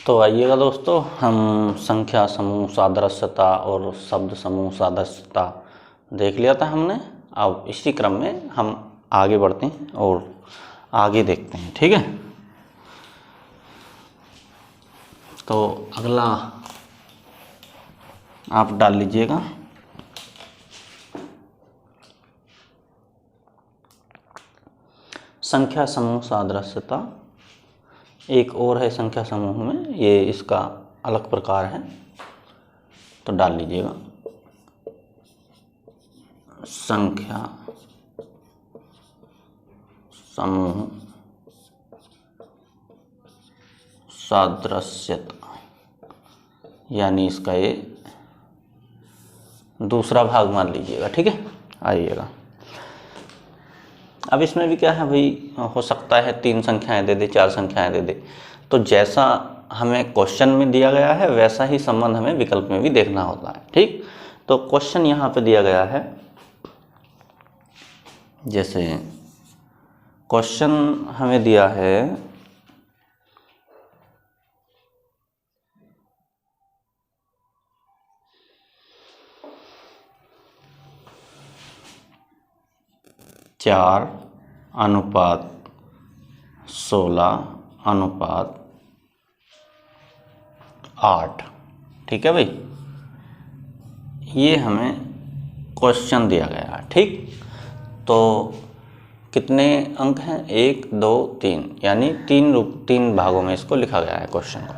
तो आइएगा दोस्तों, हम संख्या समूह सादृश्यता और शब्द समूह सादृश्यता देख लिया था हमने। अब इसी क्रम में हम आगे बढ़ते हैं और आगे देखते हैं, ठीक है। तो अगला आप डाल लीजिएगा, संख्या समूह सादृश्यता। एक और है संख्या समूह में, ये इसका अलग प्रकार है, तो डाल लीजिएगा संख्या समूह सादृश्यता, यानी इसका ये दूसरा भाग मान लीजिएगा, ठीक है। आइएगा, अब इसमें भी क्या है भाई, हो सकता है 3 संख्याएं दे दे, 4 संख्याएं दे दे, तो जैसा हमें क्वेश्चन में दिया गया है वैसा ही संबंध हमें विकल्प में भी देखना होता है, ठीक। तो क्वेश्चन यहाँ पे दिया गया है, जैसे क्वेश्चन हमें दिया है 4:16:8, ठीक है भाई। ये हमें क्वेश्चन दिया गया है, ठीक। तो कितने अंक हैं, 1 2 3, यानी 3 भागों में इसको लिखा गया है क्वेश्चन को।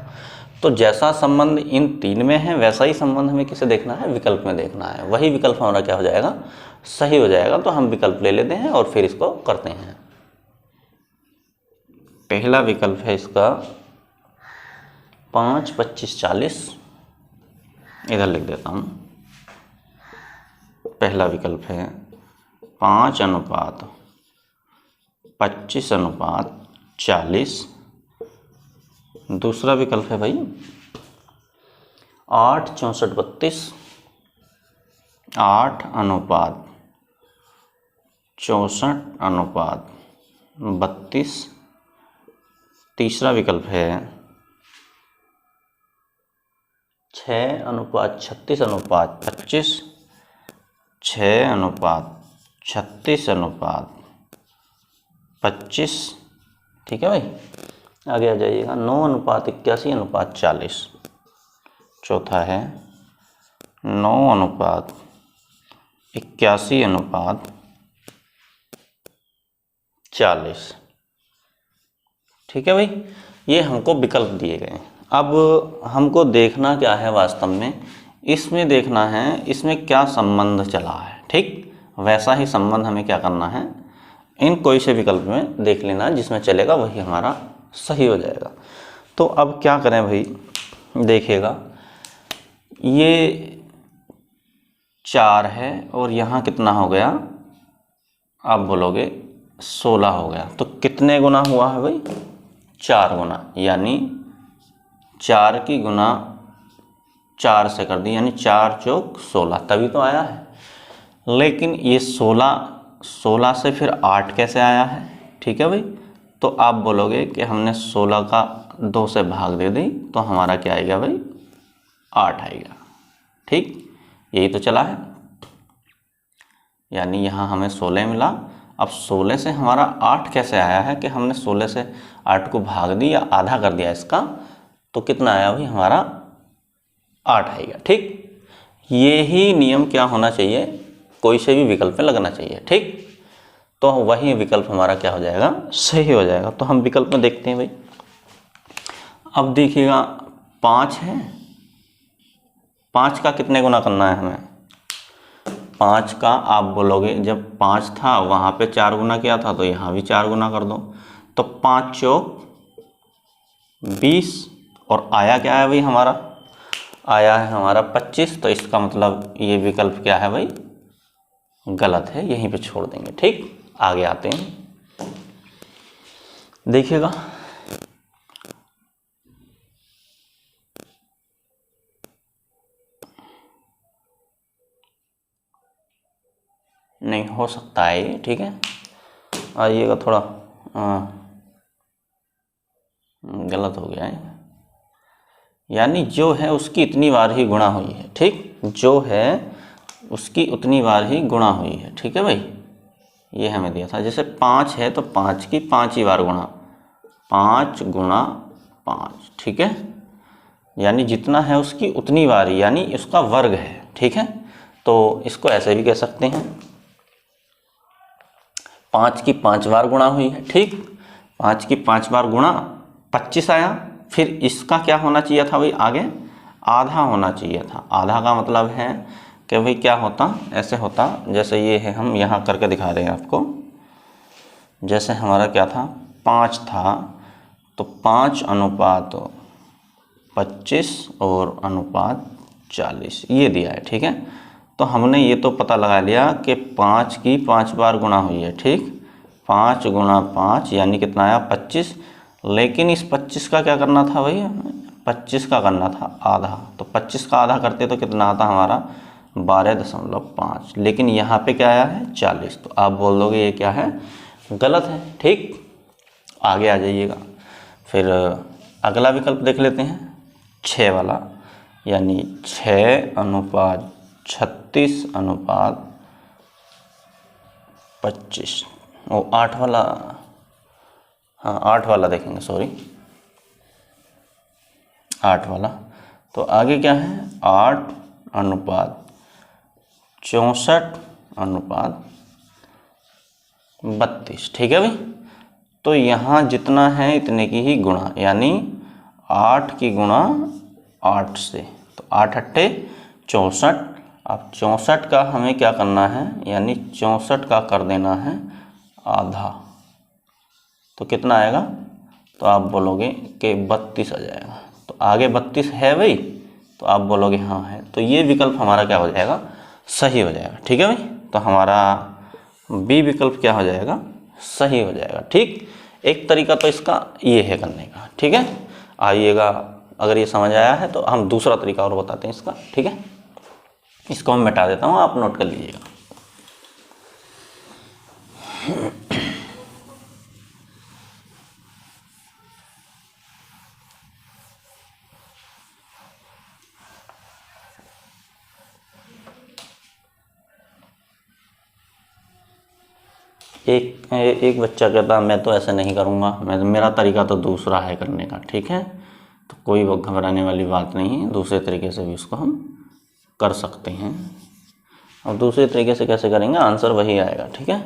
तो जैसा संबंध इन 3 में है वैसा ही संबंध हमें किसे देखना है, विकल्प में देखना है। वही विकल्प हमारा क्या हो जाएगा, सही हो जाएगा। तो हम विकल्प ले लेते हैं और फिर इसको करते हैं। पहला विकल्प है इसका 5, 25, 40, इधर लिख देता हूँ। पहला विकल्प है 5:25:40। दूसरा विकल्प है भाई 8:64:32, 8:64:32। तीसरा विकल्प है 6:36:25, 6:36:25, ठीक है भाई। आगे आ जाइएगा 9:81:40। चौथा है 9:81:40, ठीक है भाई। ये हमको विकल्प दिए गए हैं। अब हमको देखना क्या है, वास्तव में इसमें देखना है इसमें क्या संबंध चला है, ठीक। वैसा ही संबंध हमें क्या करना है, इन कोई से विकल्प में देख लेना, जिसमें चलेगा वही हमारा सही हो जाएगा। तो अब क्या करें भाई, देखिएगा ये 4 है और यहाँ कितना हो गया, आप बोलोगे 16 हो गया। तो कितने गुना हुआ है भाई, 4 गुना, यानी 4 की गुना 4 से कर दी, यानी 4 चौक 16, तभी तो आया है। लेकिन ये 16 से फिर 8 कैसे आया है, ठीक है भाई। तो आप बोलोगे कि हमने 16 का 2 से भाग दे दी, तो हमारा क्या आएगा भाई, 8 आएगा, ठीक। यही तो चला है, यानी यहाँ हमें 16 मिला। अब 16 से हमारा 8 कैसे आया है, कि हमने 16 से 8 को भाग दी या आधा कर दिया इसका, तो कितना आया भाई, हमारा 8 आएगा, ठीक। यही नियम क्या होना चाहिए, कोई से भी विकल्प में लगना चाहिए, ठीक। तो वही विकल्प हमारा क्या हो जाएगा, सही हो जाएगा। तो हम विकल्प में देखते हैं भाई। अब देखिएगा 5 है, 5 का कितने गुना करना है हमें, 5 का आप बोलोगे जब 5 था वहाँ पे 4 गुना किया था, तो यहाँ भी 4 गुना कर दो। तो 5 चौक 20, और आया क्या है भाई हमारा, आया है हमारा 25। तो इसका मतलब ये विकल्प क्या है भाई, गलत है, यहीं पे छोड़ देंगे, ठीक। आगे आते हैं, देखिएगा नहीं हो सकता है ये, ठीक है। आइएगा थोड़ा गलत हो गया है। यानी जो है उसकी इतनी बार ही गुणा हुई है, ठीक, जो है उसकी उतनी बार ही गुणा हुई है, ठीक है भाई। ये हमें दिया था, जैसे 5 है तो 5 की 5 ही बार गुणा, 5 गुणा 5, ठीक है, यानी जितना है उसकी उतनी बार ही, यानी उसका वर्ग है, ठीक है। तो इसको ऐसे भी कह सकते हैं, 5 की 5 बार गुणा हुई है, ठीक, 5 की 5 बार गुणा 25 आया। फिर इसका क्या होना चाहिए था भाई, आगे आधा होना चाहिए था। आधा का मतलब है कि भाई क्या होता, ऐसे होता, जैसे ये है, हम यहाँ करके दिखा रहे हैं आपको। जैसे हमारा क्या था, 5 था, तो 5 अनुपात 25 और अनुपात 40 ये दिया है, ठीक है। तो हमने ये तो पता लगा लिया कि 5 की 5 बार गुणा हुई है, ठीक, 5 गुणा 5 यानी कितना आया, 25। लेकिन इस 25 का क्या करना था भाई, 25 का करना था आधा, तो 25 का आधा करते तो कितना आता हमारा, 12.5। लेकिन यहाँ पे क्या आया है, 40। तो आप बोल दोगे ये क्या है, गलत है, ठीक। आगे आ जाइएगा, फिर अगला विकल्प देख लेते हैं, 6 वाला, यानी 6 अनुपात 36 अनुपात 25, वो 8 वाला, हाँ 8 वाला देखेंगे, सॉरी 8 वाला। तो आगे क्या है, 8 अनुपात 64 अनुपात 32, ठीक है भाई। तो यहाँ जितना है इतने की ही गुणा, यानी 8 की गुणा 8 से, तो 8 अट्ठे 64। अब 64 का हमें क्या करना है, यानी 64 का कर देना है आधा, तो कितना आएगा, तो आप बोलोगे कि 32 आ जाएगा। तो आगे 32 है भाई, तो आप बोलोगे हाँ है, तो ये विकल्प हमारा क्या हो जाएगा, सही हो जाएगा, ठीक है भाई। तो हमारा बी विकल्प क्या हो जाएगा, सही हो जाएगा, ठीक। एक तरीका तो इसका ये है करने का, ठीक है। आइएगा, अगर ये समझ आया है तो हम दूसरा तरीका और बताते हैं इसका, ठीक है। इसको मैं मिटा देता हूँ, आप नोट कर लीजिएगा। एक बच्चा कहता मैं तो ऐसे नहीं करूँगा, मेरा तरीका तो दूसरा है करने का, ठीक है। तो कोई घबराने वाली बात नहीं है, दूसरे तरीके से भी इसको हम कर सकते हैं। और दूसरे तरीके से कैसे करेंगे, आंसर वही आएगा, ठीक है।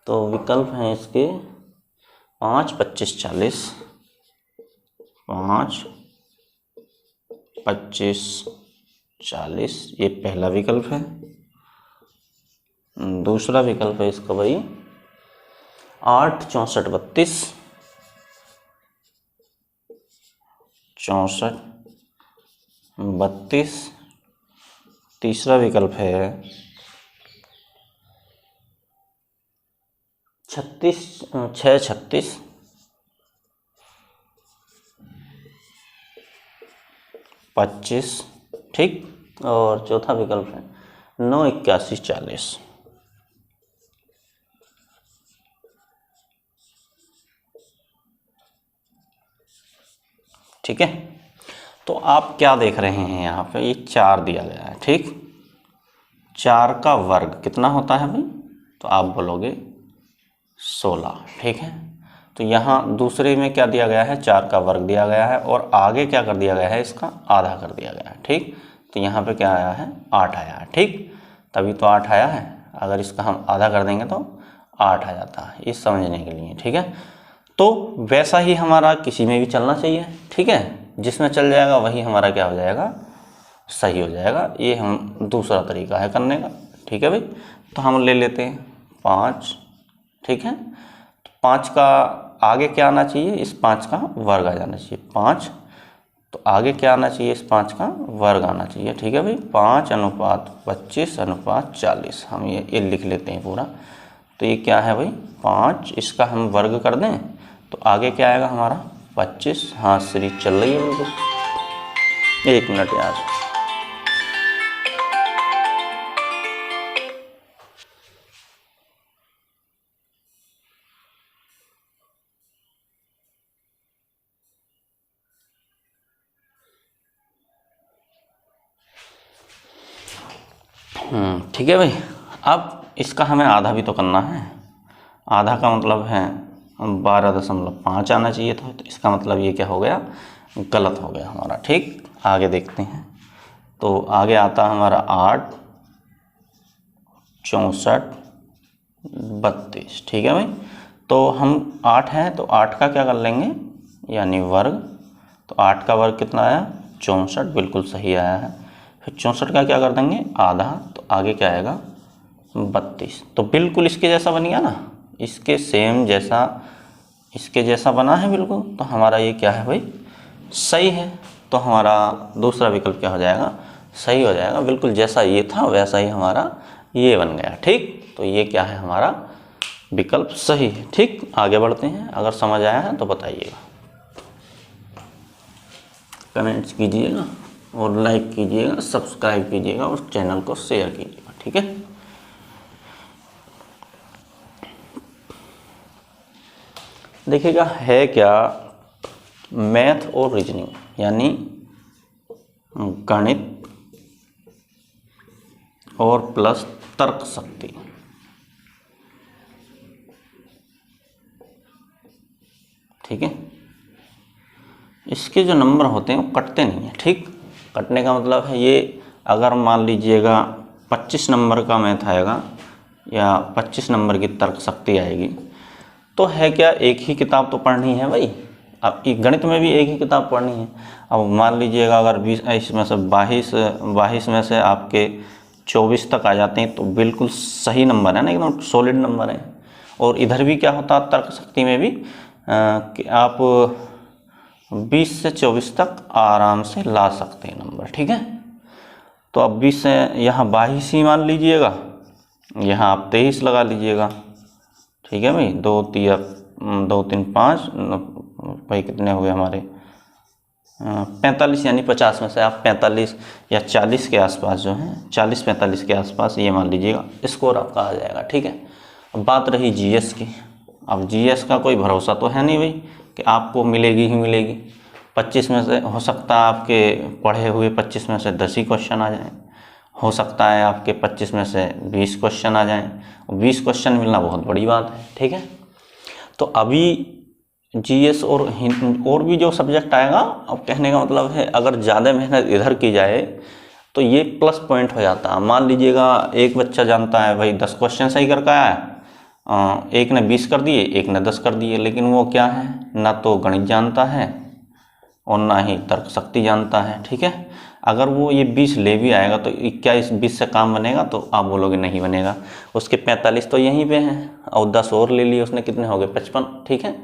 तो विकल्प हैं इसके 5, 25, 40, 5, 25, 40, ये पहला विकल्प है। दूसरा विकल्प है इसका भाई 8, 64, 32, 64, 32। तीसरा विकल्प है 36, 6, 36, 25, ठीक। और चौथा विकल्प है 9, 81, 40। ठीक है। तो आप क्या देख रहे हैं यहाँ पे, ये 4 दिया गया है, ठीक। 4 का वर्ग कितना होता है भाई, तो आप बोलोगे 16, ठीक है। तो यहाँ दूसरे में क्या दिया गया है, 4 का वर्ग दिया गया है, और आगे क्या कर दिया गया है, इसका आधा कर दिया गया है, ठीक। तो यहाँ पे क्या आया है, 8 आया है, ठीक। तभी तो 8 आया है, अगर इसका हम आधा कर देंगे तो 8 आ जाता है, ये समझने के लिए, ठीक है। तो वैसा ही हमारा किसी में भी चलना चाहिए, ठीक है। जिसमें चल जाएगा वही हमारा क्या हो जाएगा, सही हो जाएगा। ये हम दूसरा तरीका है करने का, ठीक है भाई। तो हम ले लेते हैं 5, ठीक है। तो 5 का आगे क्या आना चाहिए, इस 5 का वर्ग आ जाना चाहिए, 5। तो आगे क्या आना चाहिए, इस 5 का वर्ग आना चाहिए, ठीक है भाई। 5 अनुपात 25 अनुपात 40, हम ये लिख लेते हैं पूरा। तो ये क्या है भाई, 5, इसका हम वर्ग कर दें तो आगे क्या आएगा हमारा, 25। हाँ सीरीज चल रही है बिल्कुल, 1 मिनट यार। ठीक है भाई। अब इसका हमें आधा भी तो करना है। आधा का मतलब है 12.5 आना चाहिए था, तो इसका मतलब ये क्या हो गया, गलत हो गया हमारा। ठीक, आगे देखते हैं। तो आगे आता हमारा 8, 64, 32। ठीक है भाई। तो हम 8 है तो 8 का क्या कर लेंगे, यानी वर्ग। तो 8 का वर्ग कितना आया, 64, बिल्कुल सही आया है। फिर 64 का क्या कर देंगे, आधा। तो आगे क्या आएगा, 32। तो बिल्कुल इसके जैसा बन गया ना, इसके सेम जैसा, इसके जैसा बना है बिल्कुल। तो हमारा ये क्या है भाई, सही है। तो हमारा दूसरा विकल्प क्या हो जाएगा, सही हो जाएगा। बिल्कुल जैसा ये था वैसा ही हमारा ये बन गया। ठीक, तो ये क्या है, हमारा विकल्प सही है। ठीक, आगे बढ़ते हैं। अगर समझ आया है तो बताइएगा, कमेंट्स कीजिएगा और लाइक कीजिएगा, सब्सक्राइब कीजिएगा और चैनल को शेयर कीजिएगा। ठीक है, देखिएगा है क्या, मैथ और रीजनिंग यानी गणित और प्लस तर्क शक्ति। ठीक है, इसके जो नंबर होते हैं वो कटते नहीं हैं। ठीक, कटने का मतलब है ये, अगर मान लीजिएगा 25 नंबर का मैथ आएगा या 25 नंबर की तर्क शक्ति आएगी, तो है क्या, एक ही किताब तो पढ़नी है भाई। अब गणित में भी एक ही किताब पढ़नी है। अब मान लीजिएगा अगर 20 इसमें से 22 में से आपके 24 तक आ जाते हैं तो बिल्कुल सही नंबर है ना, एकदम सॉलिड नंबर है। और इधर भी क्या होता है तर्क शक्ति में भी कि आप 20 से 24 तक आराम से ला सकते हैं नंबर। ठीक है, तो अब 20 से यहाँ 22 ही मान लीजिएगा, यहाँ आप 23 लगा लीजिएगा। ठीक है भाई, 2 3 5 भाई कितने हो गए हमारे 45, यानी 50 में से आप 45 या 40 के आसपास जो है, 40-45 के आसपास ये मान लीजिएगा स्कोर आपका आ जाएगा। ठीक है, अब बात रही जीएस की। अब जीएस का कोई भरोसा तो है नहीं भाई कि आपको मिलेगी ही मिलेगी। 25 में से हो सकता है आपके पढ़े हुए 25 में से 10 ही क्वेश्चन आ जाएं, हो सकता है आपके 25 में से 20 क्वेश्चन आ जाएं। 20 क्वेश्चन मिलना बहुत बड़ी बात है। ठीक है, तो अभी जीएस और भी जो सब्जेक्ट आएगा, अब कहने का मतलब है अगर ज़्यादा मेहनत इधर की जाए तो ये प्लस पॉइंट हो जाता है। मान लीजिएगा एक बच्चा जानता है भाई 10 क्वेश्चन सही करके आया है, एक ने 20 कर दिए, एक ने 10 कर दिए, लेकिन वो क्या है, ना तो गणित जानता है और ना ही तर्क शक्ति जानता है। ठीक है, अगर वो ये 20 ले भी आएगा तो क्या इस 20 से काम बनेगा, तो आप बोलोगे नहीं बनेगा। उसके 45 तो यहीं पे हैं और 10 और ले लिए उसने, कितने हो गए 55। ठीक है,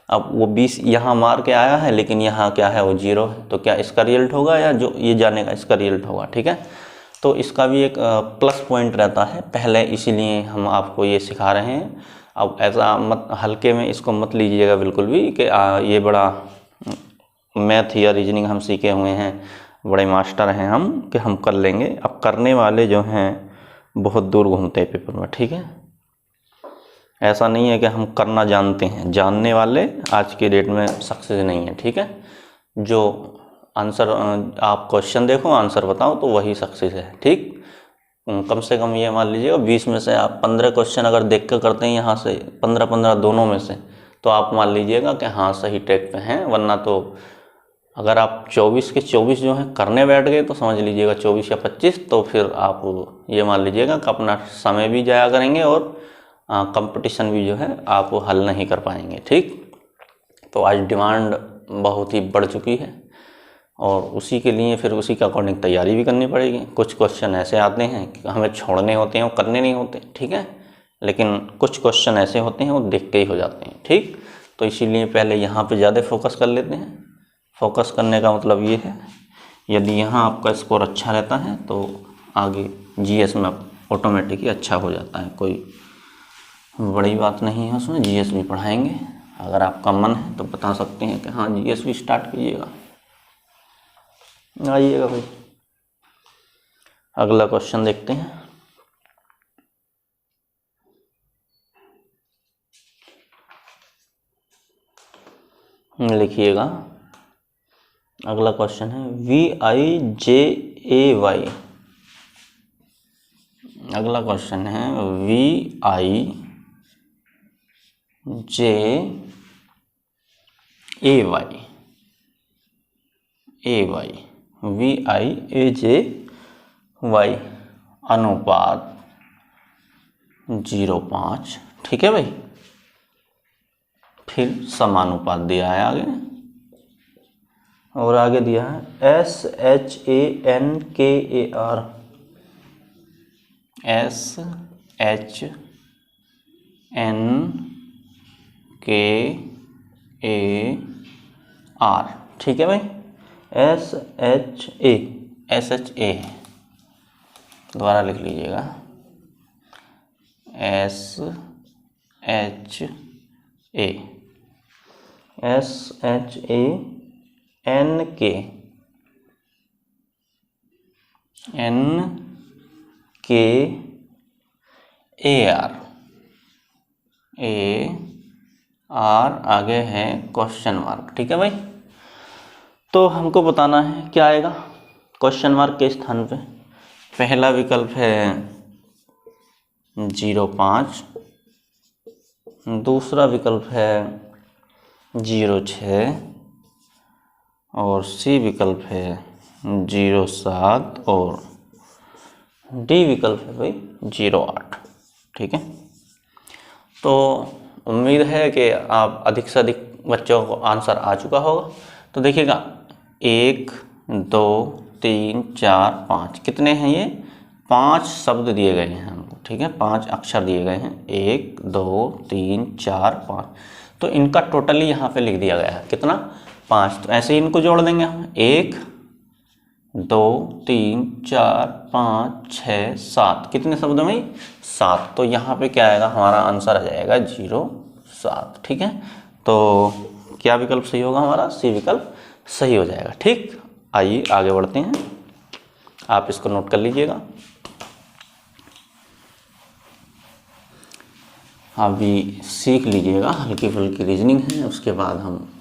अब वो 20 यहाँ मार के आया है लेकिन यहाँ क्या है, वो 0 है। तो क्या इसका रिजल्ट होगा या जो ये जानेगा इसका रिजल्ट होगा। ठीक है, तो इसका भी एक प्लस पॉइंट रहता है पहले, इसीलिए हम आपको ये सिखा रहे हैं। अब ऐसा मत हल्के में इसको मत लीजिएगा बिल्कुल भी कि ये बड़ा मैथ या रीजनिंग हम सीखे हुए हैं, बड़े मास्टर हैं हम कि हम कर लेंगे। अब करने वाले जो हैं बहुत दूर घूमते हैं पेपर में। ठीक है, ऐसा नहीं है कि हम करना जानते हैं, जानने वाले आज की डेट में सक्सेस नहीं है। ठीक है, जो आंसर आप क्वेश्चन देखो आंसर बताओ तो वही सक्सेस है। ठीक, कम से कम ये मान लीजिएगा 20 में से आप 15 क्वेश्चन अगर देख कर करते हैं, यहाँ से 15-15 दोनों में से, तो आप मान लीजिएगा कि हाँ सही ट्रैक पे हैं। वरना तो अगर आप 24 के 24 जो है करने बैठ गए तो समझ लीजिएगा 24 या 25, तो फिर आप ये मान लीजिएगा कि अपना समय भी जाया करेंगे और कंपटीशन भी जो है आप हल नहीं कर पाएंगे। ठीक, तो आज डिमांड बहुत ही बढ़ चुकी है और उसी के लिए फिर उसी के अकॉर्डिंग तैयारी भी करनी पड़ेगी। कुछ क्वेश्चन ऐसे आते हैं कि हमें छोड़ने होते हैं, वो करने नहीं होते। ठीक है, लेकिन कुछ क्वेश्चन ऐसे होते हैं वो देख के ही हो जाते हैं। ठीक, तो इसीलिए पहले यहाँ पे ज़्यादा फोकस कर लेते हैं। फोकस करने का मतलब ये है, यदि यहाँ आपका स्कोर अच्छा रहता है तो आगे जीएस में ऑटोमेटिक ही अच्छा हो जाता है। कोई बड़ी बात नहीं है उसमें, जीएस भी पढ़ाएंगे। अगर आपका मन है तो बता सकते हैं कि हाँ जीएस भी स्टार्ट कीजिएगा। आइएगा भाई, अगला क्वेश्चन देखते हैं। लिखिएगा, अगला क्वेश्चन है VIJAY अगला क्वेश्चन है V I J A Y, V I A J Y अनुपात 0.5, ठीक है भाई। फिर समानुपात दिया है आगे, और आगे दिया है S H A N K A R, S H N K A are, ठीक है भाई। एस एच ए, दोबारा लिख लीजिएगा, S H A, S H A N K A are, आगे है क्वेश्चन मार्क, ठीक है भाई। तो हमको बताना है क्या आएगा क्वेश्चन मार्क के स्थान पे। पहला विकल्प है 0.5, दूसरा विकल्प है 0.6 और सी विकल्प है 0.7 और डी विकल्प है भाई 0.8, ठीक है। तो उम्मीद है कि आप अधिक से अधिक बच्चों को आंसर आ चुका होगा। तो देखिएगा 1 2 3 4 5 कितने हैं, ये 5 शब्द दिए गए हैं हमको, ठीक है, 5 अक्षर दिए गए हैं, 1 2 3 4 5। तो इनका टोटली यहाँ पे लिख दिया गया है कितना, 5। तो ऐसे ही इनको जोड़ देंगे हम, 1 2 3 4 5 6 7, कितने शब्द में 7। तो यहाँ पे क्या आएगा, हमारा आंसर आ जाएगा 0.7, ठीक है। तो क्या विकल्प सही होगा हमारा, सी विकल्प सही हो जाएगा, ठीक। आइए आगे बढ़ते हैं, आप इसको नोट कर लीजिएगा। अभी सीख लीजिएगा, हल्की फुल्की रीजनिंग है, उसके बाद हम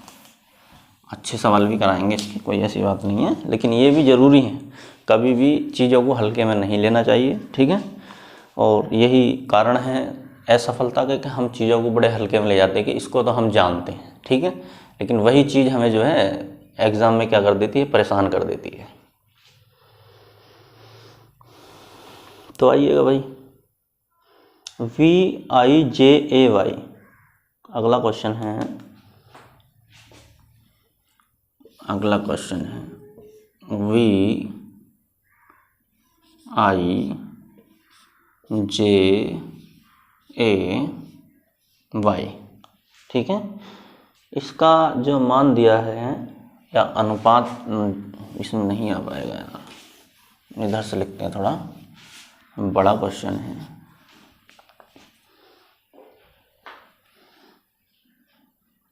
अच्छे सवाल भी कराएंगे, इसकी कोई ऐसी बात नहीं है। लेकिन ये भी ज़रूरी है, कभी भी चीज़ों को हल्के में नहीं लेना चाहिए, ठीक है। और यही कारण है असफलता का कि हम चीज़ों को बड़े हल्के में ले जाते हैं कि इसको तो हम जानते हैं, ठीक है, लेकिन वही चीज़ हमें जो है एग्ज़ाम में क्या कर देती है, परेशान कर देती है। तो आइएगा भाई, V I J A Y, अगला क्वेश्चन है, V I J A Y, ठीक है। इसका जो मान दिया है या अनुपात, इसमें नहीं आ पाएगा यार, इधर से लिखते हैं, थोड़ा बड़ा क्वेश्चन है।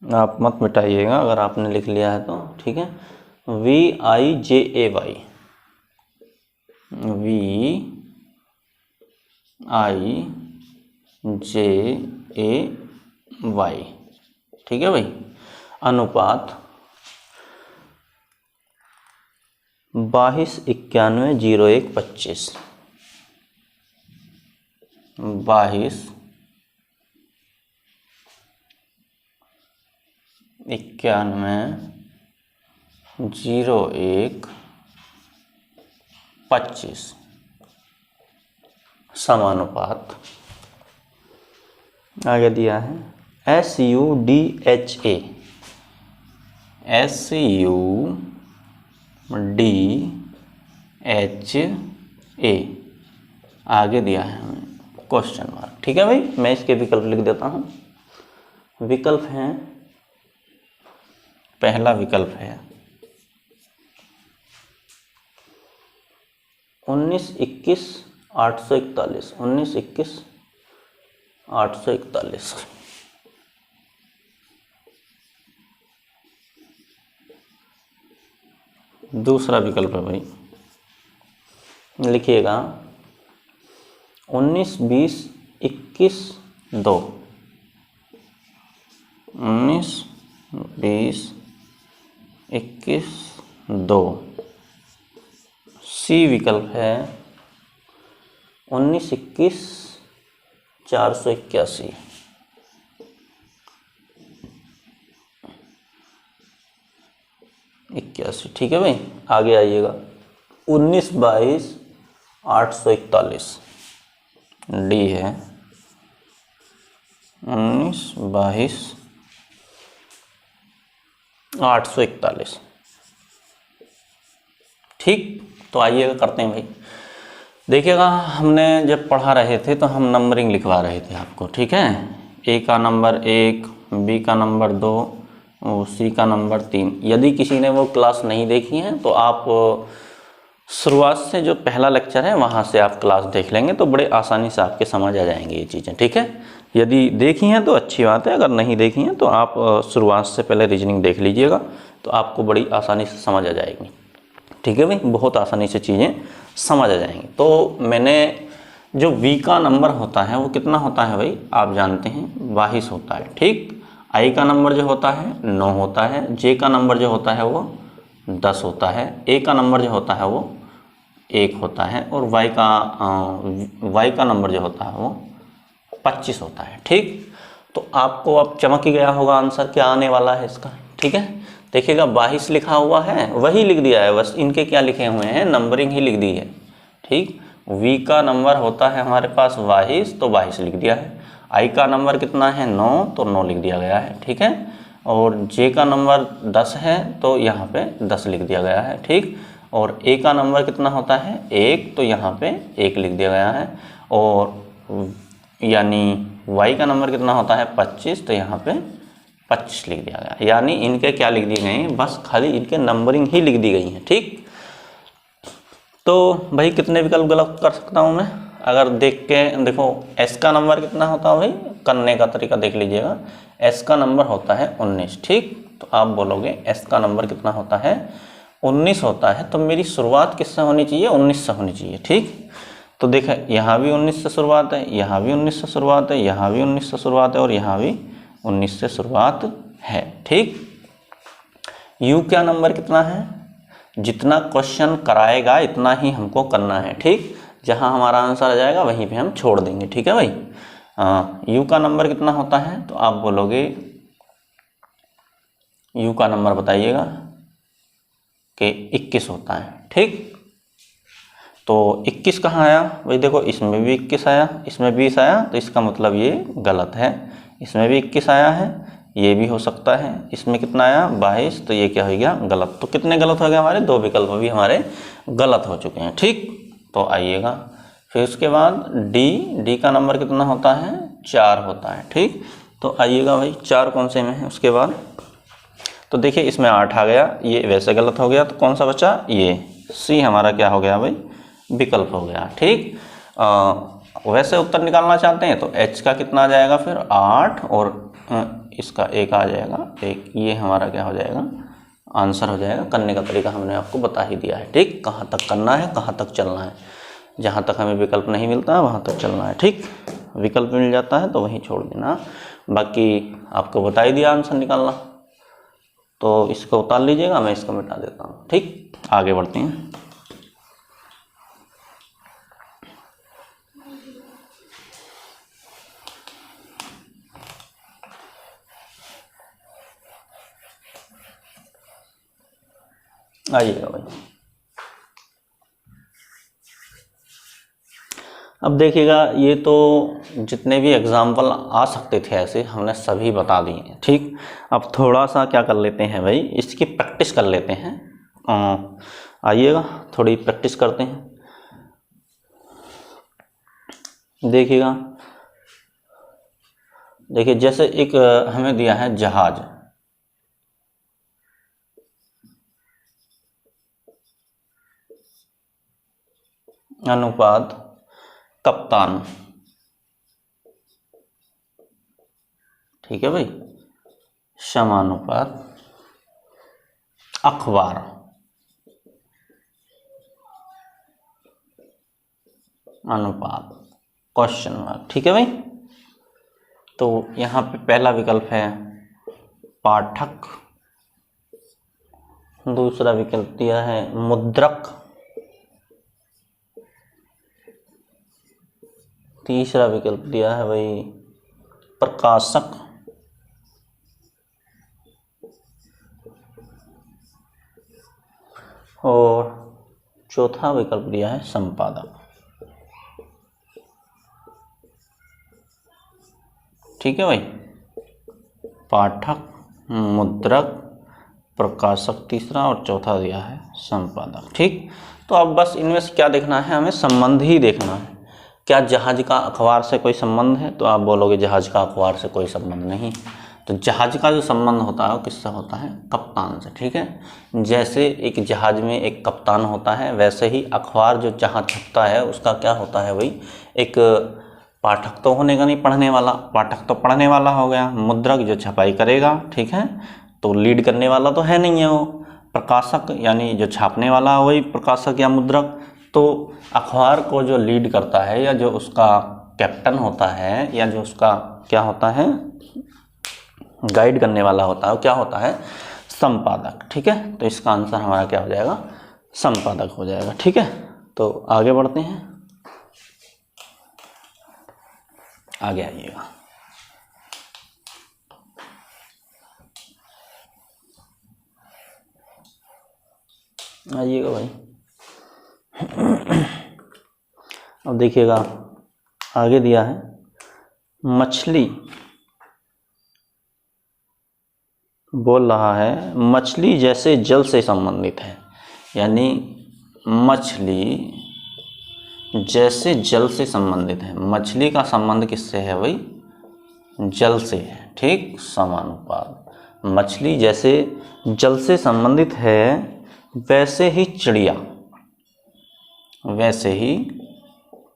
आप मत मिटाइएगा अगर आपने लिख लिया है तो, ठीक है। V I J A Y, V I J A Y, ठीक है भाई। अनुपात 22910125, 22910125 समानुपात, आगे दिया है SUDHA, SUDHA, आगे दिया है हमें क्वेश्चन मार्क, ठीक है भाई। मैं इसके विकल्प लिख देता हूँ। विकल्प हैं, पहला विकल्प है 1921-841, 1921-841। दूसरा विकल्प है भाई, लिखिएगा 19-20-21-2, 19-20-21-2। सी विकल्प है 19, 21, 481, इक्यासी। ठीक है भाई, आगे आइएगा। 19, 22, 841 डी है। 19, 22, 841। ठीक, तो आइएगा करते हैं भाई। देखिएगा, हमने जब पढ़ा रहे थे तो हम नंबरिंग लिखवा रहे थे आपको, ठीक है। ए का नंबर 1, बी का नंबर 2, सी का नंबर 3। यदि किसी ने वो क्लास नहीं देखी है तो आप शुरुआत से जो पहला लेक्चर है वहाँ से आप क्लास देख लेंगे तो बड़े आसानी से आपके समझ आ जाएंगे ये चीज़ें, ठीक है। यदि देखी हैं तो अच्छी बात है, अगर नहीं देखी हैं तो आप शुरुआत से पहले रीजनिंग देख लीजिएगा तो आपको बड़ी आसानी से समझ आ जाएगी, ठीक है भाई। बहुत आसानी से चीज़ें समझ आ जाएंगी। तो मैंने जो v का नंबर होता है वो कितना होता है भाई, आप जानते हैं 22 होता है, ठीक। i का नंबर जो होता है 9 होता है, j का नंबर जो होता है वो 10 होता है, a का नंबर जो होता है वो 1 होता है, और y का नंबर जो होता है वो 25 होता है, ठीक। तो आपको अब चमक ही गया होगा आंसर क्या आने वाला है इसका, ठीक है। देखिएगा 22 लिखा हुआ है, वही लिख दिया है, बस इनके क्या लिखे हुए हैं, नंबरिंग ही लिख दी है, ठीक। v का नंबर होता है हमारे पास 22 तो 22 लिख दिया है। i का नंबर कितना है 9 तो 9 लिख दिया गया है, ठीक है। और j का नंबर 10 है तो यहाँ पे 10 लिख दिया गया है, ठीक। और a का नंबर कितना होता है 1 तो यहाँ पे 1 लिख दिया गया है। और यानी y का नंबर कितना होता है 25 तो यहाँ पे 25 लिख दिया गया। यानी इनके क्या लिख दिए गए हैं, बस खाली इनके नंबरिंग ही लिख दी गई है, ठीक। तो भाई कितने विकल्प गलत कर सकता हूँ मैं, अगर देख के देखो s का नंबर कितना होता है भाई, करने का तरीका देख लीजिएगा। s का नंबर होता है 19, ठीक। तो आप बोलोगे s का नंबर कितना होता है 19 होता है, तो मेरी शुरुआत किससे होनी चाहिए 19 से होनी चाहिए, ठीक। तो देखा यहाँ भी 19 से शुरुआत है, यहाँ भी 19 से शुरुआत है, यहाँ भी 19 से शुरुआत है, और यहाँ भी 19 से शुरुआत है, ठीक। u का नंबर कितना है, जितना क्वेश्चन कराएगा इतना ही हमको करना है, ठीक। जहाँ हमारा आंसर आ जाएगा वहीं पे हम छोड़ देंगे, ठीक है भाई। u का नंबर कितना होता है, तो आप बोलोगे u का नंबर बताइएगा कि 21 होता है, ठीक। तो 21 कहाँ आया भाई, देखो इसमें भी 21 आया, इसमें 20 आया, तो इसका मतलब ये गलत है। इसमें भी 21 आया है, ये भी हो सकता है। इसमें कितना आया 22, तो ये क्या हो गया गलत। तो कितने गलत हो गए हमारे, 2 विकल्प भी हमारे गलत हो चुके हैं, ठीक। तो आइएगा फिर उसके बाद डी का नंबर कितना होता है 4 होता है, ठीक। तो आइएगा भाई 4 कौन से में है उसके बाद, तो देखिए इसमें 8 आ गया, ये वैसे गलत हो गया, तो कौन सा बचा, ये सी हमारा क्या हो गया भाई विकल्प हो गया, ठीक। वैसे उत्तर निकालना चाहते हैं तो h का कितना आ जाएगा फिर 8, और इसका 1 आ जाएगा 1, ये हमारा क्या हो जाएगा आंसर हो जाएगा। करने का तरीका हमने आपको बता ही दिया है, ठीक। कहाँ तक करना है, कहाँ तक चलना है, जहाँ तक हमें विकल्प नहीं मिलता है वहाँ तक चलना है, ठीक। विकल्प मिल जाता है तो वहीं छोड़ देना, बाकी आपको बता ही दिया आंसर निकालना। तो इसको उतार लीजिएगा, मैं इसको मिटा देता हूँ, ठीक। आगे बढ़ते हैं। आइएगा भाई, अब देखिएगा ये तो जितने भी एग्जाम्पल आ सकते थे ऐसे हमने सभी बता दिए हैं, ठीक। अब थोड़ा सा क्या कर लेते हैं भाई, इसकी प्रैक्टिस कर लेते हैं। आइएगा थोड़ी प्रैक्टिस करते हैं। देखिएगा, देखिए जैसे एक हमें दिया है जहाज, अनुपात कप्तान, ठीक है भाई, समानुपात अखबार, अनुपात क्वेश्चन मार्क, ठीक है भाई। तो यहाँ पे पहला विकल्प है पाठक, दूसरा विकल्प दिया है मुद्रक, तीसरा विकल्प दिया है भाई प्रकाशक, और चौथा विकल्प दिया है संपादक। ठीक है भाई, पाठक, मुद्रक, प्रकाशक तीसरा और चौथा दिया है संपादक। ठीक, तो अब बस इनमें से क्या देखना है, हमें संबंध ही देखना है। क्या जहाज का अखबार से कोई संबंध है? तो आप बोलोगे जहाज का अखबार से कोई संबंध नहीं। तो जहाज का जो संबंध होता है वो किससे होता है? कप्तान से। ठीक है, जैसे एक जहाज में एक कप्तान होता है, वैसे ही अखबार जो जहाँ छपता है उसका क्या होता है भाई, एक पाठक तो होने का नहीं, पढ़ने वाला, पाठक तो पढ़ने वाला हो गया, मुद्रक जो छपाई करेगा, ठीक है, तो लीड करने वाला तो है नहीं है वो, प्रकाशक यानी जो छापने वाला वही प्रकाशक या मुद्रक। तो अखबार को जो लीड करता है या जो उसका कैप्टन होता है या जो उसका क्या होता है, गाइड करने वाला होता है, क्या होता है? संपादक। ठीक है, तो इसका आंसर हमारा क्या हो जाएगा? संपादक हो जाएगा। ठीक है, तो आगे बढ़ते हैं, आगे आइएगा। आइएगा भाई। अब देखिएगा आगे दिया है मछली, बोल रहा है मछली जैसे जल से संबंधित है, यानी मछली जैसे जल से संबंधित है। मछली का संबंध किससे है भाई? जल से है। ठीक, समानुपात। मछली जैसे जल से संबंधित है, वैसे ही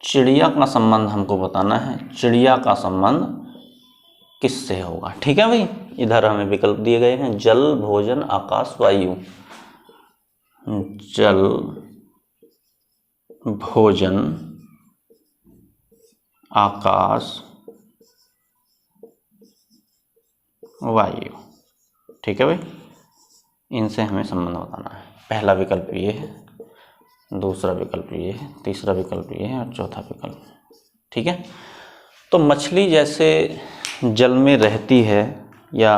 चिड़िया का संबंध हमको बताना है। चिड़िया का संबंध किससे होगा? ठीक है भाई, इधर हमें विकल्प दिए गए हैं, जल, भोजन, आकाश, वायु। जल, भोजन, आकाश, वायु। ठीक है भाई, इनसे हमें संबंध बताना है। पहला विकल्प ये है, दूसरा विकल्प ये है, तीसरा विकल्प ये है और चौथा विकल्प। ठीक है, तो मछली जैसे जल में रहती है या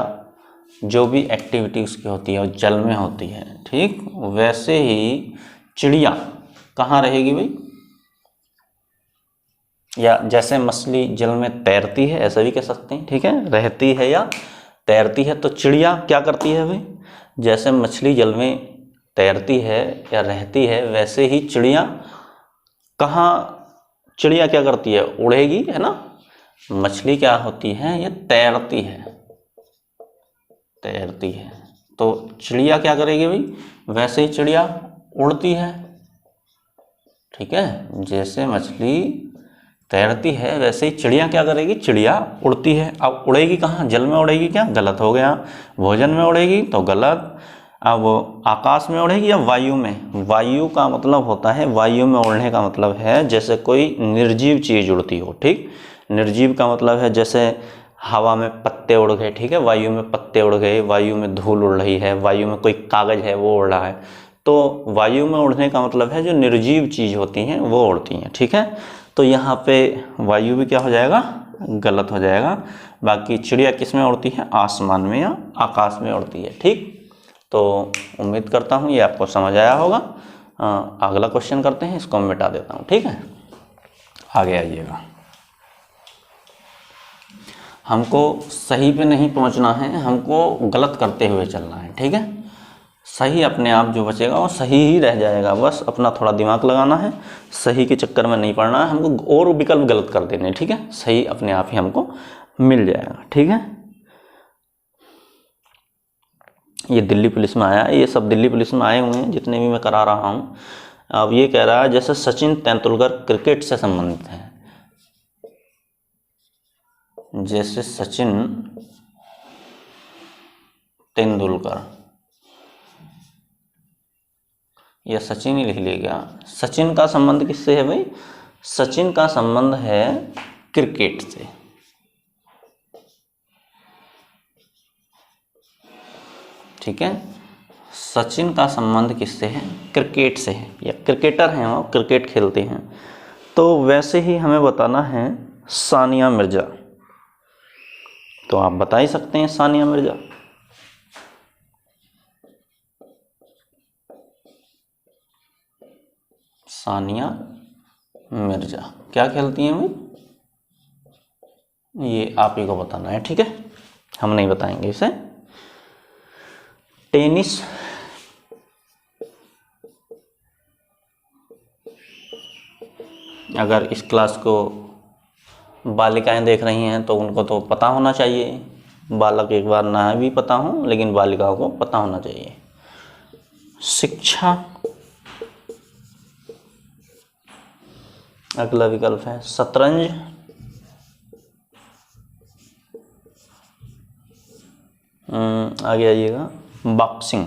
जो भी एक्टिविटी उसकी होती है वो जल में होती है, ठीक, वैसे ही चिड़िया कहाँ रहेगी भाई? या जैसे मछली जल में तैरती है ऐसा भी कह सकते हैं। ठीक है, रहती है या तैरती है, तो चिड़िया क्या करती है भाई? जैसे मछली जल में तैरती है या रहती है, वैसे ही चिड़िया चिड़िया क्या करती है? उड़ेगी, है ना। मछली क्या होती है? ये तैरती है, तो चिड़िया क्या करेगी भाई? वैसे ही चिड़िया उड़ती है। ठीक है, जैसे मछली तैरती है वैसे ही चिड़िया क्या करेगी? चिड़िया उड़ती है। अब उड़ेगी कहाँ? जल में उड़ेगी क्या? गलत हो गया। भोजन में उड़ेगी तो गलत। अब आकाश में उड़ेगी या वायु में? वायु का मतलब होता है, वायु में उड़ने का मतलब है जैसे कोई निर्जीव चीज़ उड़ती हो। ठीक, निर्जीव का मतलब है जैसे हवा में पत्ते उड़ गए, ठीक है, वायु में पत्ते उड़ गए, वायु में धूल उड़ रही है, वायु में कोई कागज है वो उड़ रहा है। तो वायु में उड़ने का मतलब है जो निर्जीव चीज़ होती हैं वो उड़ती हैं। ठीक है, तो यहाँ पे वायु भी क्या हो जाएगा? गलत हो जाएगा। बाकी चिड़िया किस में उड़ती है? आसमान में या आकाश में उड़ती है। ठीक, तो उम्मीद करता हूँ ये आपको समझ आया होगा। अगला क्वेश्चन करते हैं, इसको मैं मिटा देता हूँ। ठीक है, आगे आइएगा। हमको सही पे नहीं पहुँचना है, हमको गलत करते हुए चलना है। ठीक है, सही अपने आप जो बचेगा वो सही ही रह जाएगा, बस अपना थोड़ा दिमाग लगाना है, सही के चक्कर में नहीं पड़ना है हमको और विकल्प गलत कर देने। ठीक है, सही अपने आप ही हमको मिल जाएगा। ठीक है, ये दिल्ली पुलिस में आया है, ये सब दिल्ली पुलिस में आए हुए हैं जितने भी मैं करा रहा हूँ। अब ये कह रहा है जैसे सचिन तेंदुलकर क्रिकेट से संबंधित हैं, जैसे सचिन तेंदुलकर, या सचिन ही लिख लिया। सचिन का संबंध किससे है भाई? सचिन का संबंध है क्रिकेट से। ठीक है, सचिन का संबंध किससे है? क्रिकेट से है, या क्रिकेटर हैं वो, क्रिकेट खेलते हैं। तो वैसे ही हमें बताना है सानिया मिर्जा। तो आप बता ही सकते हैं सानिया मिर्जा। सानिया मिर्जा क्या खेलती हैं भाई, ये आप ही को बताना है, ठीक है, हम नहीं बताएंगे इसे। टेनिस अगर इस क्लास को बालिकाएं देख रही हैं तो उनको तो पता होना चाहिए, बालक एक बार ना भी पता हो लेकिन बालिकाओं को पता होना चाहिए। शिक्षा अगला विकल्प है। शतरंज, आगे आइएगा। बॉक्सिंग,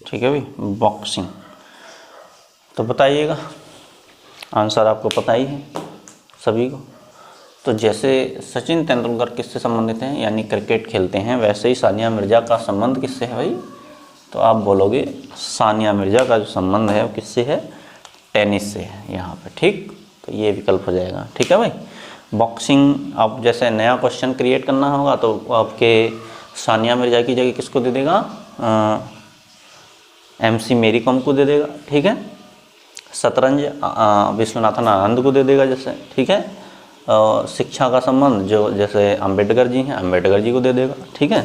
ठीक है भाई, बॉक्सिंग। तो बताइएगा, आंसर आपको पता ही है सभी को। तो जैसे सचिन तेंदुलकर किससे संबंधित हैं, यानी क्रिकेट खेलते हैं, वैसे ही सानिया मिर्जा का संबंध किससे है भाई, तो आप बोलोगे सानिया मिर्जा का जो संबंध है वो किससे है, टेनिस से है यहाँ पे, ठीक। तो ये विकल्प हो जाएगा, ठीक है भाई। बॉक्सिंग, आप जैसे नया क्वेश्चन क्रिएट करना होगा तो आपके सानिया मिर्जा की जगह किसको दे देगा, MC मेरी कॉम को दे देगा, ठीक है। शतरंज विश्वनाथन आनंद को दे देगा जैसे, ठीक है। शिक्षा का संबंध जो जैसे अंबेडकर जी हैं, अंबेडकर जी को दे देगा, ठीक है।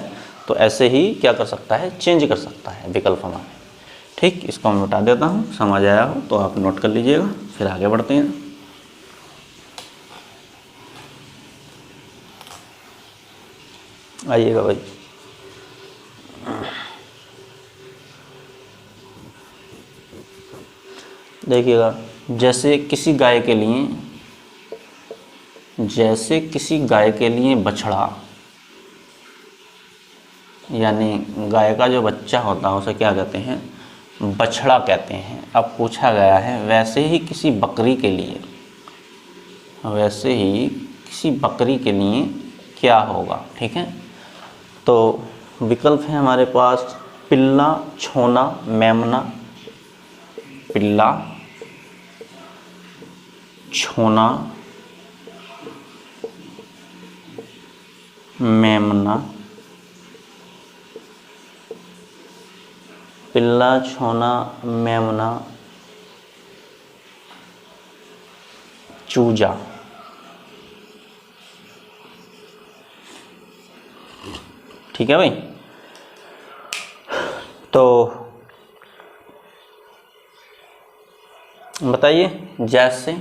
तो ऐसे ही क्या कर सकता है, चेंज कर सकता है विकल्प हमारे, ठीक। इसको मैं बता देता हूँ, समझ आया हो तो आप नोट कर लीजिएगा, फिर आगे बढ़ते हैं। आइएगा भाई, देखिएगा, जैसे किसी गाय के लिए बछड़ा, यानी गाय का जो बच्चा होता है उसे क्या कहते हैं, बछड़ा कहते हैं। अब पूछा गया है वैसे ही किसी बकरी के लिए क्या होगा, ठीक है। तो विकल्प है हमारे पास पिल्ला, छोना, मेमना। पिल्ला, छोना, मेमना। पिल्ला, छोना, मेमना, चूजा। ठीक है भाई। तो बताइए, जैसे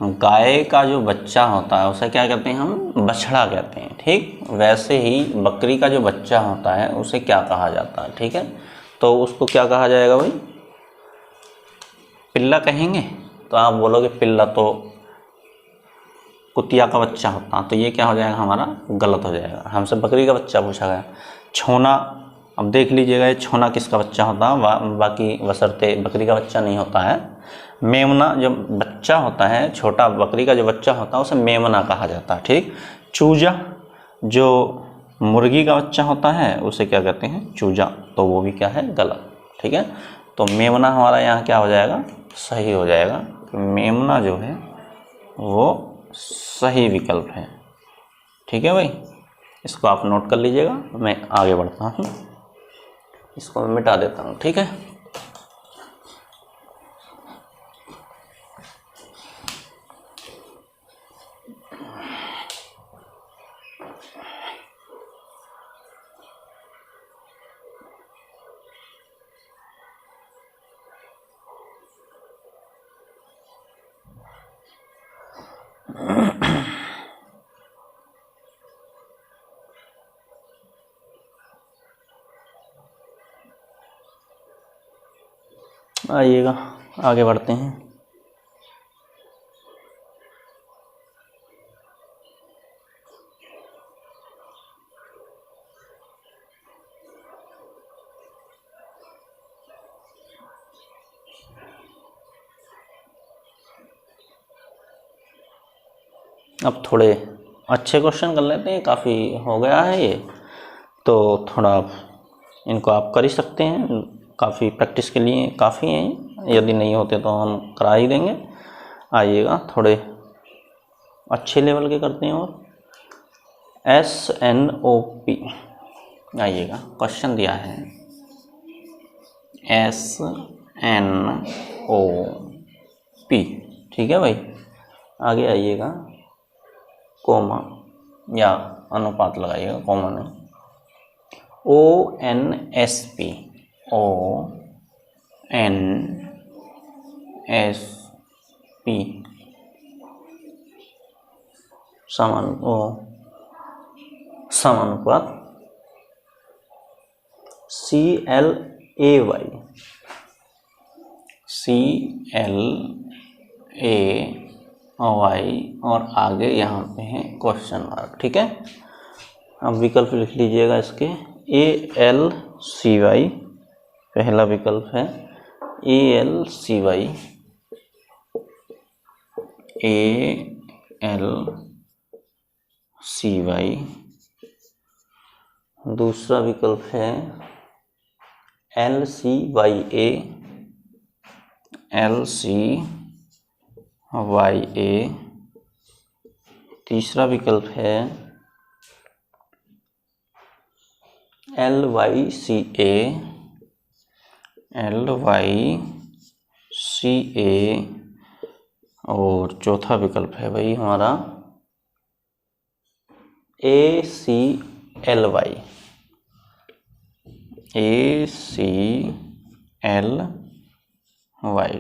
गाय का जो बच्चा होता है उसे क्या कहते हैं हम, बछड़ा कहते हैं, ठीक। वैसे ही बकरी का जो बच्चा होता है उसे क्या कहा जाता है, ठीक है। तो उसको क्या कहा जाएगा भाई, पिल्ला कहेंगे। तो आप बोलोगे पिल्ला तो कुतिया का बच्चा होता है, तो ये क्या हो जाएगा हमारा, गलत हो जाएगा। हमसे बकरी का बच्चा पूछा गया। छोना, अब देख लीजिएगा ये छोना किसका बच्चा होता है, बाकी बशर्ते बकरी का बच्चा नहीं होता है। मेमना जो बच्चा होता है, छोटा बकरी का जो बच्चा होता है उसे मेमना कहा जाता है, ठीक। चूजा जो मुर्गी का बच्चा होता है उसे क्या कहते हैं, चूजा, तो वो भी क्या है, गलत, ठीक है। तो मेमना हमारा यहाँ क्या हो जाएगा, सही हो जाएगा। मेमना जो है वो सही विकल्प है, ठीक है भाई। इसको आप नोट कर लीजिएगा, मैं आगे बढ़ता हूँ, इसको मैं मिटा देता हूँ, ठीक है। आइएगा, आगे बढ़ते हैं। अब थोड़े अच्छे क्वेश्चन कर लेते हैं, काफ़ी हो गया है ये, तो थोड़ा इनको आप कर ही सकते हैं, काफ़ी प्रैक्टिस के लिए काफ़ी हैं, यदि नहीं होते तो हम करा ही देंगे। आइएगा थोड़े अच्छे लेवल के करते हैं। और SNOP, आइएगा क्वेश्चन दिया है SNOP, ठीक है भाई। आगे आइएगा कोमा या अनुपात लगाइएगा, कोमा नहीं, ONSP, ONSP समानुपात CLAY, और आगे यहाँ पे है क्वेश्चन मार्क, ठीक है। अब विकल्प लिख लीजिएगा इसके, ALCY पहला विकल्प है, ALCY, दूसरा विकल्प है LCYA, तीसरा विकल्प है LYCA, और चौथा विकल्प है भाई हमारा ACLY,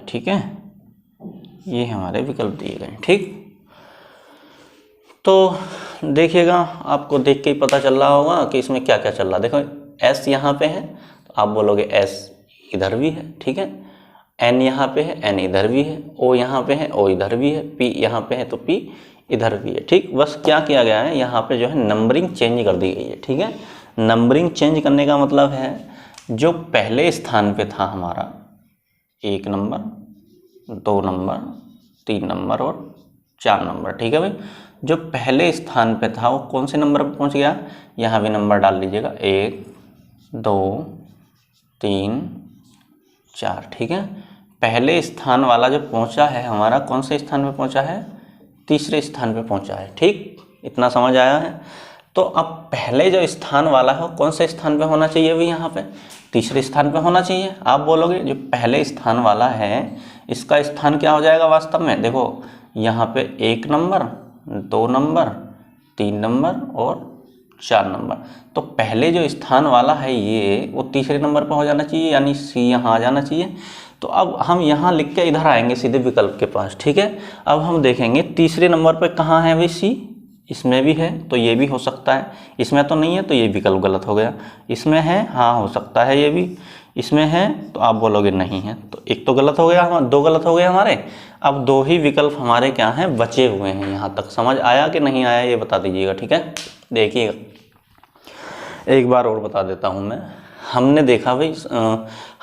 ठीक है। ये हमारे विकल्प दिए गए, ठीक। तो देखिएगा, आपको देख के ही पता चल रहा होगा कि इसमें क्या क्या चल रहा है। देखो S यहाँ पे है तो आप बोलोगे S इधर भी है, ठीक है। N यहाँ पे है, N इधर भी है। O यहाँ पे है, O इधर भी है। P यहाँ पे है तो P इधर भी है, ठीक। बस क्या किया गया है, यहाँ पे जो है नंबरिंग चेंज कर दी गई है, ठीक है। नंबरिंग चेंज करने का मतलब है जो पहले स्थान पे था हमारा 1 नंबर, 2 नंबर, 3 नंबर और 4 नंबर, ठीक है भाई। जो पहले स्थान पे था वो कौन से नंबर पे पहुंच गया, यहाँ भी नंबर डाल लीजिएगा, 1 2 3 4, ठीक है। पहले स्थान वाला जो पहुंचा है हमारा, कौन से स्थान पे पहुंचा है, तीसरे स्थान पे पहुंचा है, ठीक। इतना समझ आया है। तो अब पहले जो स्थान वाला है कौन से स्थान पे होना चाहिए भाई, यहाँ पे तीसरे स्थान पे होना चाहिए। आप बोलोगे जो पहले स्थान वाला है इसका स्थान क्या हो जाएगा वास्तव में, देखो यहाँ पे 1 नंबर, 2 नंबर, 3 नंबर और 4 नंबर। तो पहले जो स्थान वाला है ये वो तीसरे नंबर पर हो जाना चाहिए, यानी C यहाँ आ जाना चाहिए। तो अब हम यहाँ लिख के इधर आएंगे सीधे विकल्प के पास, ठीक है। अब हम देखेंगे तीसरे नंबर पर कहाँ है भाई C, इसमें भी है तो ये भी हो सकता है, इसमें तो नहीं है तो ये विकल्प गलत हो गया। इसमें है, हाँ हो सकता है ये भी, इसमें है तो आप बोलोगे नहीं है, तो एक तो गलत हो गया, 2 गलत हो गए हमारे। अब 2 ही विकल्प हमारे क्या हैं, बचे हुए हैं। यहाँ तक समझ आया कि नहीं आया ये बता दीजिएगा, ठीक है। देखिएगा एक बार और बता देता हूँ मैं। हमने देखा भाई,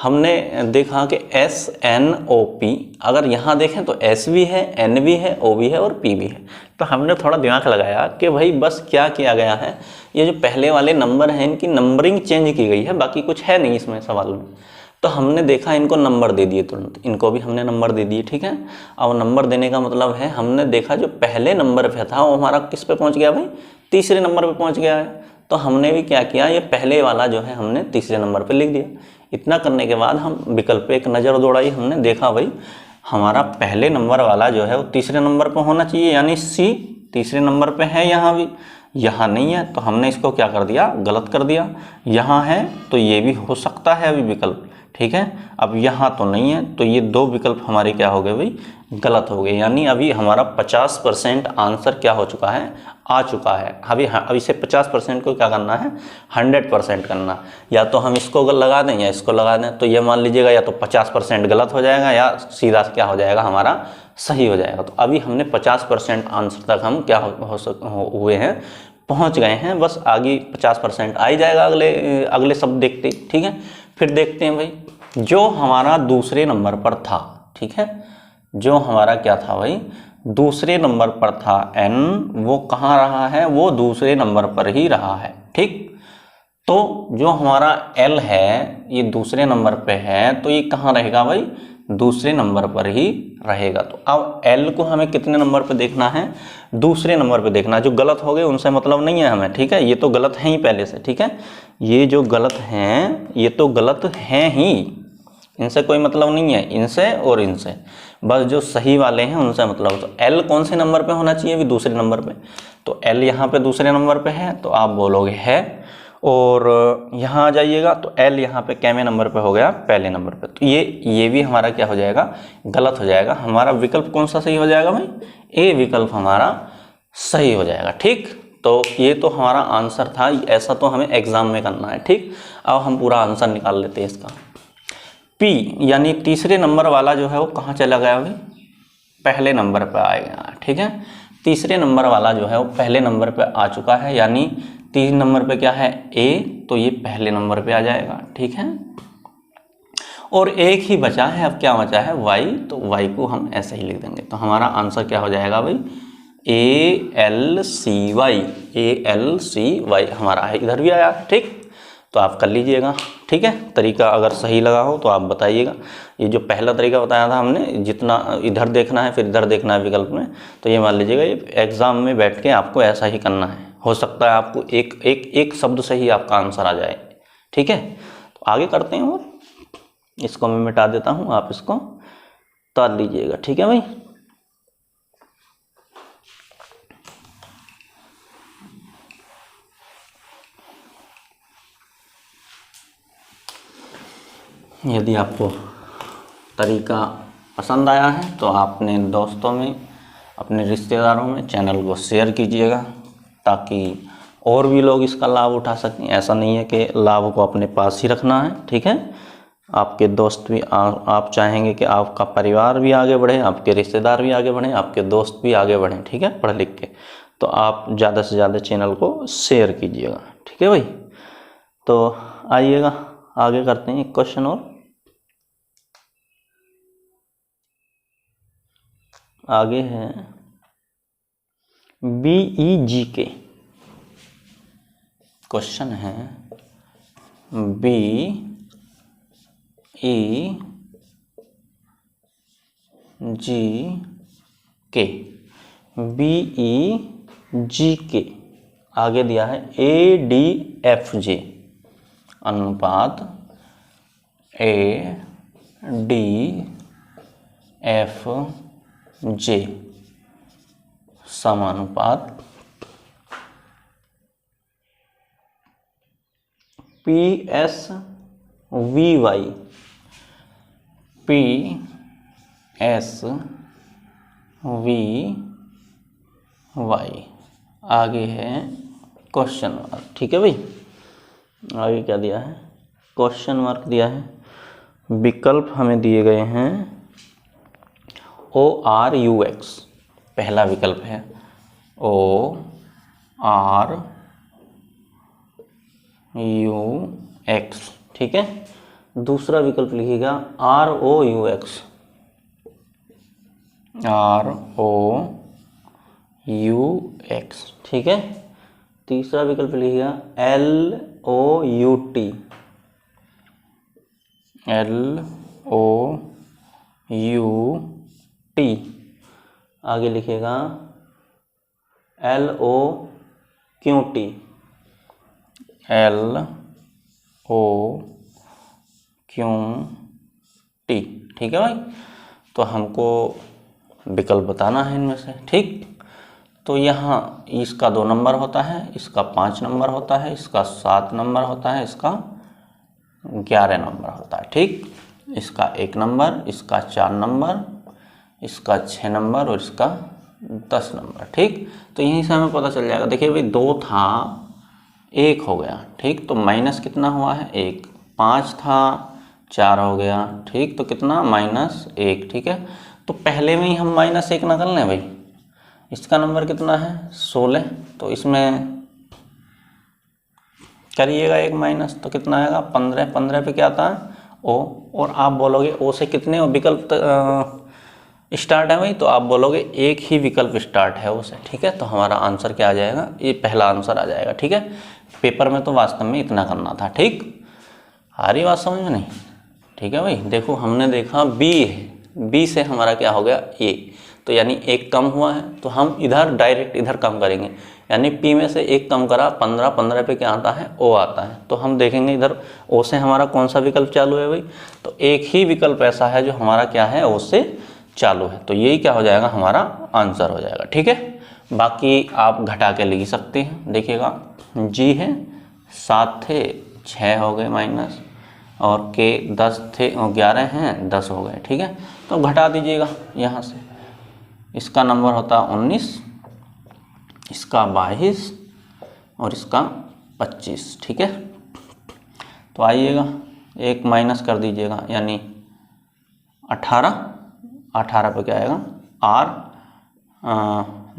हमने देखा कि SNOP, अगर यहाँ देखें तो S भी है, N भी है, O भी है और P भी है। तो हमने थोड़ा दिमाग लगाया कि भाई बस क्या किया गया है, ये जो पहले वाले नंबर हैं इनकी नंबरिंग चेंज की गई है, बाकी कुछ है नहीं इसमें सवाल में। तो हमने देखा इनको नंबर दे दिए तुरंत, इनको भी हमने नंबर दे दिए, ठीक है। अब नंबर देने का मतलब है हमने देखा जो पहले नंबर पे था वो हमारा किस पे पहुँच गया भाई, तीसरे नंबर पे पहुँच गया है। तो हमने भी क्या किया, ये पहले वाला जो है हमने तीसरे नंबर पे लिख दिया। इतना करने के बाद हम विकल्प पे एक नज़र दौड़ाई, हमने देखा भाई हमारा पहले नंबर वाला जो है वो तीसरे नंबर पे होना चाहिए, यानी C तीसरे नंबर पे है, यहाँ भी, यहाँ नहीं है तो हमने इसको क्या कर दिया, गलत कर दिया। यहाँ है तो ये भी हो सकता है अभी विकल्प, ठीक है। अब यहाँ तो नहीं है तो ये 2 विकल्प हमारे क्या हो गए भाई, गलत हो गए। यानी अभी हमारा 50% आंसर क्या हो चुका है, आ चुका है। अभी से 50% को क्या करना है, 100% करना। या तो हम इसको लगा दें या इसको लगा दें, तो ये मान लीजिएगा या तो 50% गलत हो जाएगा या सीधा क्या हो जाएगा हमारा सही हो जाएगा। तो अभी हमने 50% आंसर तक हम क्या हुए हैं, पहुंच गए हैं। बस आगे 50% आ ही जाएगा अगले सब देखते, ठीक है। फिर देखते हैं भाई जो हमारा दूसरे नंबर पर था, ठीक है, जो हमारा क्या था भाई, दूसरे नंबर पर था N, वो कहाँ रहा है, वो दूसरे नंबर पर ही रहा है, ठीक। तो जो हमारा L है ये दूसरे नंबर पे है, तो ये कहाँ रहेगा भाई, दूसरे नंबर पर ही रहेगा। तो अब L को हमें कितने नंबर पे देखना है, दूसरे नंबर पे देखना है। जो गलत हो गए उनसे मतलब नहीं है हमें, ठीक है, ये तो गलत हैं ही पहले से, ठीक है, ये जो गलत हैं ये तो गलत हैं ही, इनसे कोई मतलब नहीं है, इनसे और इनसे, बस जो सही वाले हैं उनसे मतलब। तो L कौन से नंबर पे होना चाहिए, भी दूसरे नंबर पे, तो L यहाँ पे दूसरे नंबर पे है तो आप बोलोगे है, और यहाँ आ जाइएगा तो L यहाँ पे कैमे नंबर पे हो गया, पहले नंबर पे। तो ये भी हमारा क्या हो जाएगा, गलत हो जाएगा। हमारा विकल्प कौन सा सही हो जाएगा भाई, ए विकल्प हमारा सही हो जाएगा, ठीक। तो ये तो हमारा आंसर था, ऐसा तो हमें एग्जाम में करना है, ठीक। अब हम पूरा आंसर निकाल लेते हैं इसका। पी यानी तीसरे नंबर वाला जो है वो कहाँ चला गया भाई, पहले नंबर पे आएगा, ठीक है। तीसरे नंबर वाला जो है वो पहले नंबर पे आ चुका है, यानी 3 नंबर पे क्या है ए, तो ये पहले नंबर पे आ जाएगा, ठीक है। और एक ही बचा है, अब क्या बचा है वाई, तो वाई को हम ऐसे ही लिख देंगे। तो हमारा आंसर क्या हो जाएगा भाई, ALCY, ALCY हमारा है, इधर भी आया, ठीक। तो आप कर लीजिएगा, ठीक है। तरीका अगर सही लगा हो तो आप बताइएगा। ये जो पहला तरीका बताया था हमने, जितना इधर देखना है फिर इधर देखना है विकल्प में, तो ये मान लीजिएगा ये एग्जाम में बैठ के आपको ऐसा ही करना है। हो सकता है आपको एक शब्द से ही आपका आंसर आ जाए, ठीक है। तो आगे करते हैं, और इसको मैं मिटा देता हूँ, आप इसको उतार लीजिएगा, ठीक है भाई। यदि आपको तरीका पसंद आया है तो आपने दोस्तों में, अपने रिश्तेदारों में चैनल को शेयर कीजिएगा, ताकि और भी लोग इसका लाभ उठा सकें। ऐसा नहीं है कि लाभ को अपने पास ही रखना है, ठीक है। आपके दोस्त भी आप चाहेंगे कि आपका परिवार भी आगे बढ़े, आपके रिश्तेदार भी आगे बढ़ें, आपके दोस्त भी आगे बढ़ें, ठीक है, पढ़ लिख के। तो आप ज़्यादा से ज़्यादा चैनल को शेयर कीजिएगा, ठीक है भाई। तो आइएगा आगे करते हैं एक क्वेश्चन और। आगे है BEGK, क्वेश्चन है BEGK, BEGK आगे दिया है ADFJ अनुपात ADFJ समानुपात PSVY, PSVY आगे है क्वेश्चन मार्क, ठीक है भाई। आगे क्या दिया है, क्वेश्चन मार्क दिया है। विकल्प हमें दिए गए हैं ORUX, पहला विकल्प है ORUX, ठीक है। दूसरा विकल्प लिखिएगा ROUX, ROUX, ठीक है। तीसरा विकल्प लिखिएगा LOUT, LOUT। आगे लिखिएगा LOQT, LOQT, ठीक है भाई। तो हमको विकल्प बताना है इनमें से, ठीक। तो यहाँ इसका 2 नंबर होता है, इसका 5 नंबर होता है, इसका 7 नंबर होता है, इसका 11 नंबर होता है, ठीक। इसका 1 नंबर, इसका 4 नंबर, इसका 6 नंबर और इसका 10 नंबर, ठीक। तो यहीं से हमें पता चल जाएगा। देखिए भाई 2 था, 1 हो गया, ठीक। तो माइनस कितना हुआ है 1, 5 था 4 हो गया, ठीक। तो कितना -1, ठीक है। तो पहले में ही हम -1 ना कर लें भाई। इसका नंबर कितना है 16, तो इसमें करिएगा 1 माइनस, तो कितना आएगा 15। 15 पे क्या आता है O, और आप बोलोगे O से कितने विकल्प स्टार्ट है भाई, तो आप बोलोगे एक ही विकल्प स्टार्ट है O से, ठीक है। तो हमारा आंसर क्या आ जाएगा, ये पहला आंसर आ जाएगा, ठीक है। पेपर में तो वास्तव में इतना करना था। ठीक, आ रही बात समझ में नहीं? ठीक है भाई, देखो हमने देखा बी है, बी से हमारा क्या हो गया ए, तो यानी एक कम हुआ है, तो हम इधर डायरेक्ट इधर कम करेंगे, यानी पी में से एक कम करा 15, 15 पे क्या आता है ओ आता है, तो हम देखेंगे इधर ओ से हमारा कौन सा विकल्प चालू है भाई, तो एक ही विकल्प ऐसा है जो हमारा क्या है ओ से चालू है, तो यही क्या हो जाएगा हमारा आंसर हो जाएगा। ठीक है, बाकी आप घटा के लिख सकते हैं। देखिएगा जी है 7 थे 6 हो गए माइनस, और के 10 थे 11 हैं 10 हो गए। ठीक है, तो घटा दीजिएगा यहाँ से, इसका नंबर होता 19, इसका 22 और इसका 25। ठीक है, तो आइएगा एक माइनस कर दीजिएगा, यानी 18, 18 पे क्या आएगा आर,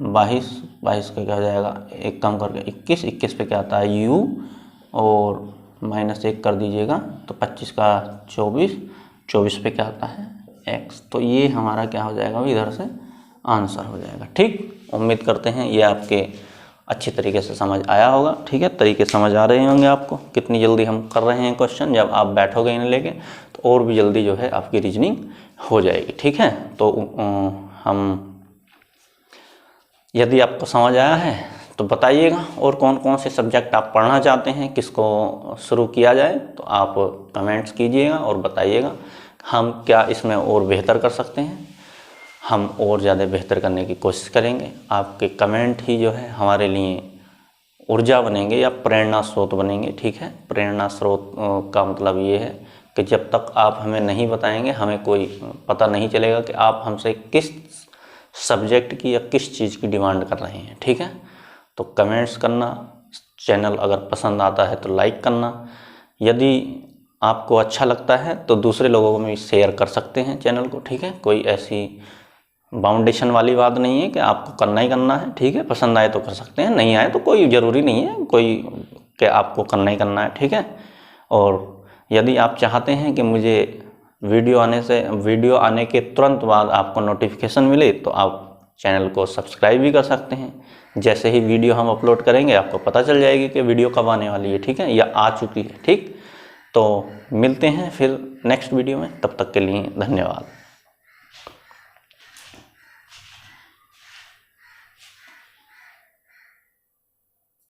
22, 22 का क्या हो जाएगा एक कम करके 21, 21 पे क्या आता है यू, और -1 कर दीजिएगा तो 25 का 24, 24 पे क्या आता है एक्स, तो ये हमारा क्या हो जाएगा इधर से आंसर हो जाएगा। ठीक, उम्मीद करते हैं ये आपके अच्छी तरीके से समझ आया होगा। ठीक है, तरीके समझ आ रहे होंगे आपको, कितनी जल्दी हम कर रहे हैं क्वेश्चन, जब आप बैठोगे इन्हें लेके तो और भी जल्दी जो है आपकी रीजनिंग हो जाएगी। ठीक है, तो हम यदि आपको समझ आया है तो बताइएगा, और कौन कौन से सब्जेक्ट आप पढ़ना चाहते हैं, किसको शुरू किया जाए, तो आप कमेंट्स कीजिएगा और बताइएगा हम क्या इसमें और बेहतर कर सकते हैं, हम और ज़्यादा बेहतर करने की कोशिश करेंगे। आपके कमेंट ही जो है हमारे लिए ऊर्जा बनेंगे या प्रेरणा स्रोत बनेंगे। ठीक है, प्रेरणा स्रोत का मतलब ये है कि जब तक आप हमें नहीं बताएंगे हमें कोई पता नहीं चलेगा कि आप हमसे किस सब्जेक्ट की या किस चीज़ की डिमांड कर रहे हैं। ठीक है, तो कमेंट्स करना, चैनल अगर पसंद आता है तो लाइक करना, यदि आपको अच्छा लगता है तो दूसरे लोगों को भी शेयर कर सकते हैं चैनल को। ठीक है, कोई ऐसी बाउंडेशन वाली बात नहीं है कि आपको करना ही करना है। ठीक है, पसंद आए तो कर सकते हैं, नहीं आए तो कोई ज़रूरी नहीं है कोई कि आपको करना ही करना है। ठीक है, और यदि आप चाहते हैं कि मुझे वीडियो आने के तुरंत बाद आपको नोटिफिकेशन मिले तो आप चैनल को सब्सक्राइब भी कर सकते हैं। जैसे ही वीडियो हम अपलोड करेंगे आपको पता चल जाएगी कि वीडियो कब आने वाली है। ठीक है, या आ चुकी है। ठीक, तो मिलते हैं फिर नेक्स्ट वीडियो में, तब तक के लिए धन्यवाद।